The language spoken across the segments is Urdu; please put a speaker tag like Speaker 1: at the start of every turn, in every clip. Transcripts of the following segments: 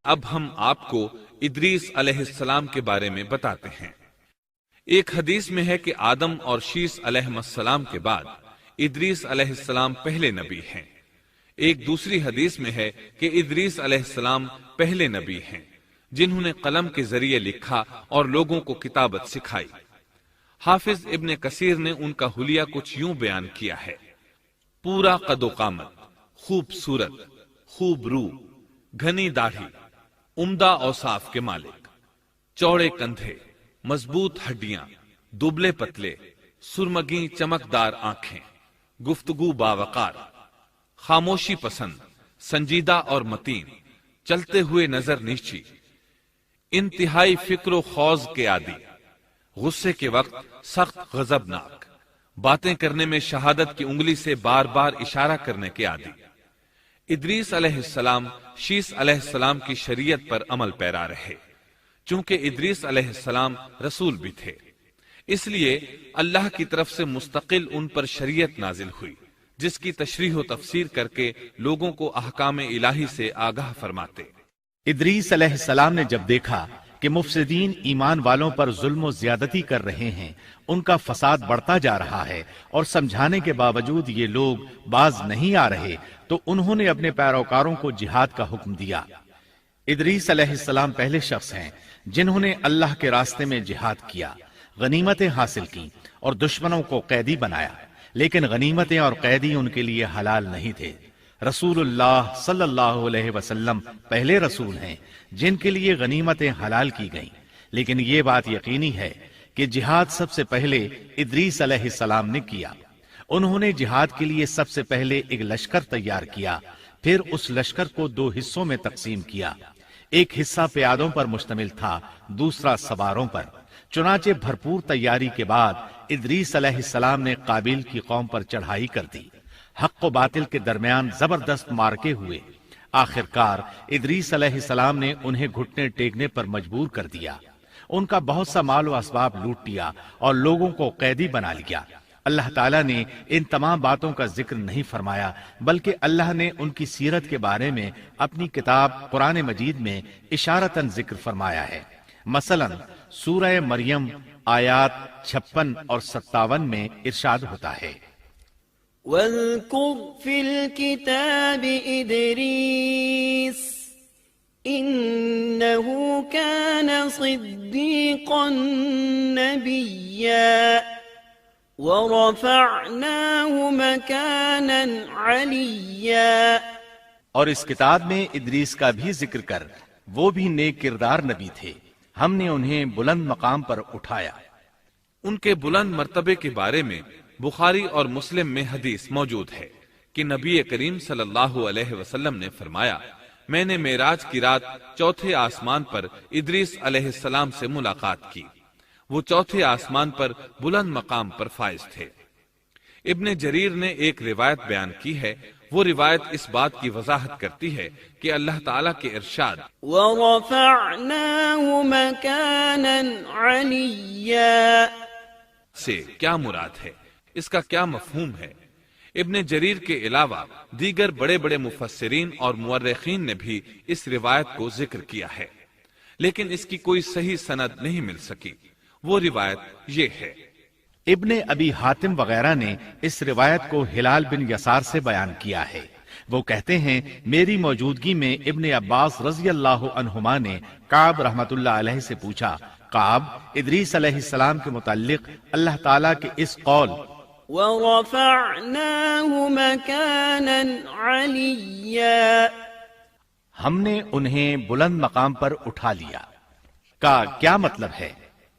Speaker 1: اب ہم آپ کو ادریس علیہ السلام کے بارے میں بتاتے ہیں۔ ایک حدیث میں ہے کہ آدم اور شیس علیہ السلام کے بعد ادریس علیہ السلام پہلے نبی ہیں۔ ایک دوسری حدیث میں ہے کہ ادریس علیہ السلام پہلے نبی ہیں جنہوں نے قلم کے ذریعے لکھا اور لوگوں کو کتابت سکھائی۔ حافظ ابن کثیر نے ان کا حلیہ کچھ یوں بیان کیا ہے: پورا قد و قامت، خوبصورت، خوب رو، گھنی داڑھی، عمدہ اوصاف کے مالک، چوڑے کندھے، مضبوط ہڈیاں، دبلے پتلے، سرمگی چمکدار آنکھیں، گفتگو باوقار، خاموشی پسند، سنجیدہ اور متین، چلتے ہوئے نظر نیچی، انتہائی فکر و خوض کے عادی، غصے کے وقت سخت غضبناک، باتیں کرنے میں شہادت کی انگلی سے بار بار اشارہ کرنے کے عادی۔ ادریس علیہ السلام شیس علیہ السلام کی شریعت پر عمل پیرا رہے۔ چونکہ ادریس علیہ السلام رسول بھی تھے، اس لیے اللہ کی طرف سے مستقل ان پر شریعت نازل ہوئی، جس کی تشریح و تفسیر کر کے لوگوں کو احکام الہی سے آگاہ فرماتے۔
Speaker 2: ادریس علیہ السلام نے جب دیکھا کہ مفسدین ایمان والوں پر ظلم و زیادتی کر رہے ہیں، ان کا فساد بڑھتا جا رہا ہے، اور سمجھانے کے باوجود یہ لوگ باز نہیں آ رہے، تو انہوں نے اپنے پیروکاروں کو جہاد کا حکم دیا۔ ادریس علیہ السلام پہلے شخص ہیں جنہوں نے اللہ کے راستے میں جہاد کیا، غنیمتیں حاصل کی اور دشمنوں کو قیدی بنایا، لیکن غنیمتیں اور قیدی ان کے لیے حلال نہیں تھے۔ رسول اللہ صلی اللہ علیہ وسلم پہلے رسول ہیں جن کے لیے غنیمتیں حلال کی گئیں، لیکن یہ بات یقینی ہے کہ جہاد سب سے پہلے ادریس علیہ السلام نے کیا۔ انہوں نے جہاد کے لیے سب سے پہلے ایک لشکر تیار کیا، پھر اس لشکر کو دو حصوں میں تقسیم کیا۔ ایک حصہ پیادوں پر مشتمل تھا، دوسرا سواروں پر۔ چنانچہ بھرپور تیاری کے بعد ادریس علیہ السلام نے قابیل کی قوم پر چڑھائی کر دی۔ حق و باطل کے درمیان زبردست مارکے ہوئے۔ آخر کار ادریس علیہ السلام نے انہیں گھٹنے ٹیکنے پر مجبور کر دیا۔ ان کا بہت سا مال و اسباب لوٹ لیا اور لوگوں کو قیدی بنا لیا۔ اللہ تعالیٰ نے ان تمام باتوں کا ذکر نہیں فرمایا، بلکہ اللہ نے ان کی سیرت کے بارے میں اپنی کتاب قرآن مجید میں اشارتاً ذکر فرمایا ہے۔ مثلا سورہ مریم آیات 56 اور 57 میں ارشاد ہوتا ہے:
Speaker 3: وَاذْكُرْ فِي الْكِتَابِ إِدْرِيسَ إِنَّهُ كَانَ صِدِّيقًا نَبِيًّا وَرَفَعْنَاهُ مَكَانًا عَلِيًّا۔
Speaker 2: اور اس کتاب میں ادریس کا بھی ذکر کر، وہ بھی نیک کردار نبی تھے، ہم نے انہیں بلند مقام پر اٹھایا۔
Speaker 1: ان کے بلند مرتبے کے بارے میں بخاری اور مسلم میں حدیث موجود ہے کہ نبی کریم صلی اللہ علیہ وسلم نے فرمایا، میں نے معراج کی رات چوتھے آسمان پر ادریس علیہ السلام سے ملاقات کی۔ وہ چوتھے آسمان پر بلند مقام پر فائز تھے۔ ابن جریر نے ایک روایت بیان کی ہے، وہ روایت اس بات کی وضاحت کرتی ہے کہ اللہ تعالیٰ کے ارشاد
Speaker 3: وَرَفَعْنَاهُ مَكَانًا عَلِيًّا
Speaker 1: سے کیا مراد ہے، اس کا کیا مفہوم ہے؟ ابن جریر کے علاوہ دیگر بڑے بڑے مفسرین اور مورخین نے بھی اس روایت کو ذکر کیا ہے، لیکن اس کی کوئی صحیح سند نہیں مل سکی۔ وہ روایت یہ ہے۔
Speaker 2: ابن ابی حاتم وغیرہ نے اس روایت کو ہلال بن یسار سے بیان کیا ہے۔ وہ کہتے ہیں، میری موجودگی میں ابن عباس رضی اللہ عنہما نے کعب رحمت اللہ علیہ سے پوچھا، کعب، ادریس علیہ السلام کے متعلق اللہ تعالیٰ کے اس قول
Speaker 3: وَرَفَعْنَاهُ مَكَانًا عَلِيًّا
Speaker 2: ہم نے انہیں بلند مقام پر اٹھا لیا کا کیا مطلب ہے؟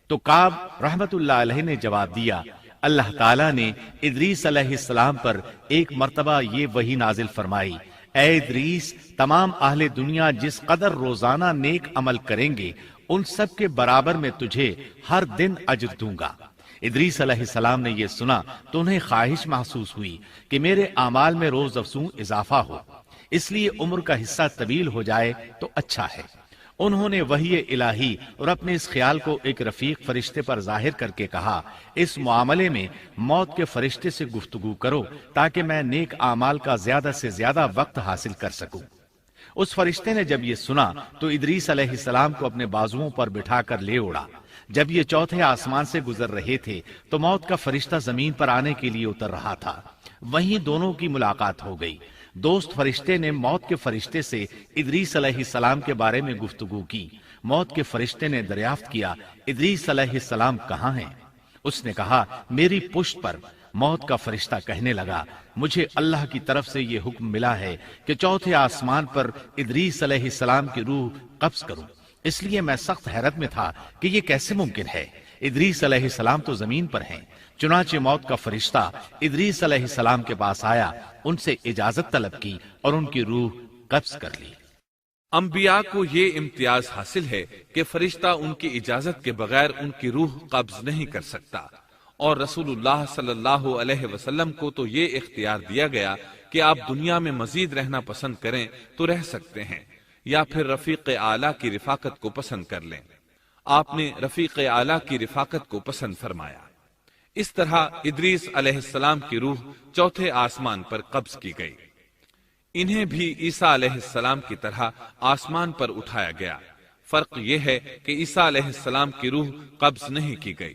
Speaker 2: تو کعب رحمت اللہ علیہ نے جواب دیا، اللہ تعالیٰ نے ادریس علیہ السلام پر ایک مرتبہ یہ وحی نازل فرمائی، اے ادریس، تمام اہل دنیا جس قدر روزانہ نیک عمل کریں گے ان سب کے برابر میں تجھے ہر دن اجر دوں گا۔ ادریس علیہ السلام نے یہ سنا تو انہیں خواہش محسوس ہوئی کہ میرے اعمال میں روز افزوں اضافہ ہو، اس لیے عمر کا حصہ طویل ہو جائے تو اچھا ہے۔ انہوں نے وحی الہی اور اپنے اس خیال کو ایک رفیق فرشتے پر ظاہر کر کے کہا، اس معاملے میں موت کے فرشتے سے گفتگو کرو تاکہ میں نیک اعمال کا زیادہ سے زیادہ وقت حاصل کر سکوں۔ اس فرشتے نے جب یہ سنا تو ادریس علیہ السلام کو اپنے بازوؤں پر بٹھا کر لے اڑا۔ جب یہ چوتھے آسمان سے گزر رہے تھے تو موت کا فرشتہ زمین پر آنے کے لیے اتر رہا تھا، وہیں دونوں کی ملاقات ہو گئی۔ دوست فرشتے نے موت کے فرشتے سے ادریس علیہ السلام کے بارے میں گفتگو کی۔ موت کے فرشتے نے دریافت کیا، ادریس علیہ السلام کہاں ہیں؟ اس نے کہا، میری پشت پر۔ موت کا فرشتہ کہنے لگا، مجھے اللہ کی طرف سے یہ حکم ملا ہے کہ چوتھے آسمان پر ادریس علیہ السلام کی روح قبض کروں، اس لیے میں سخت حیرت میں تھا کہ یہ کیسے ممکن ہے، ادریس علیہ السلام تو زمین پر ہیں۔ چنانچہ موت کا فرشتہ ادریس علیہ السلام کے پاس آیا، ان سے اجازت طلب کی اور ان کی روح قبض کر لی۔
Speaker 1: انبیاء کو یہ امتیاز حاصل ہے کہ فرشتہ ان کی اجازت کے بغیر ان کی روح قبض نہیں کر سکتا، اور رسول اللہ صلی اللہ علیہ وسلم کو تو یہ اختیار دیا گیا کہ آپ دنیا میں مزید رہنا پسند کریں تو رہ سکتے ہیں، یا پھر رفیق اعلیٰ کی رفاقت کو پسند کر لیں۔ آپ نے رفیق اعلیٰ کی رفاقت کو پسند فرمایا۔ اس طرح ادریس علیہ السلام کی روح چوتھے آسمان پر قبض کی گئی۔ انہیں بھی عیسیٰ علیہ السلام کی طرح آسمان پر اٹھایا گیا۔ فرق یہ ہے کہ عیسیٰ علیہ السلام کی روح قبض نہیں کی گئی۔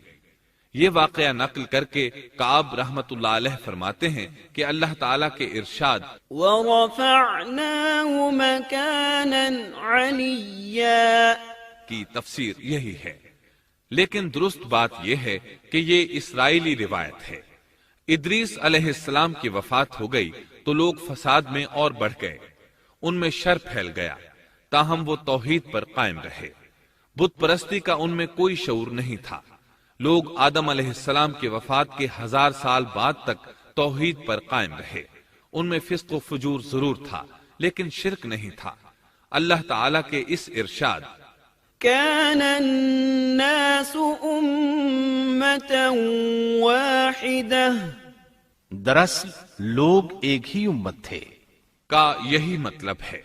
Speaker 1: یہ واقعہ نقل کر کے کعب رحمت اللہ علیہ فرماتے ہیں کہ اللہ تعالیٰ کے ارشاد
Speaker 3: وَرَفَعْنَاهُ مَكَانًا عَلِيًّا
Speaker 1: کی تفسیر یہی ہے، لیکن درست بات یہ ہے کہ یہ اسرائیلی روایت ہے۔ ادریس علیہ السلام کی وفات ہو گئی تو لوگ فساد میں اور بڑھ گئے، ان میں شر پھیل گیا، تاہم وہ توحید پر قائم رہے۔ بت پرستی کا ان میں کوئی شعور نہیں تھا۔ لوگ آدم علیہ السلام کی وفات کے 1000 سال بعد تک توحید پر قائم رہے۔ ان میں فسق و فجور ضرور تھا لیکن شرک نہیں تھا۔ اللہ تعالیٰ کے اس ارشاد
Speaker 3: كان الناس أمة واحدة
Speaker 2: دراصل لوگ ایک ہی امت تھے
Speaker 1: کا یہی مطلب ہے۔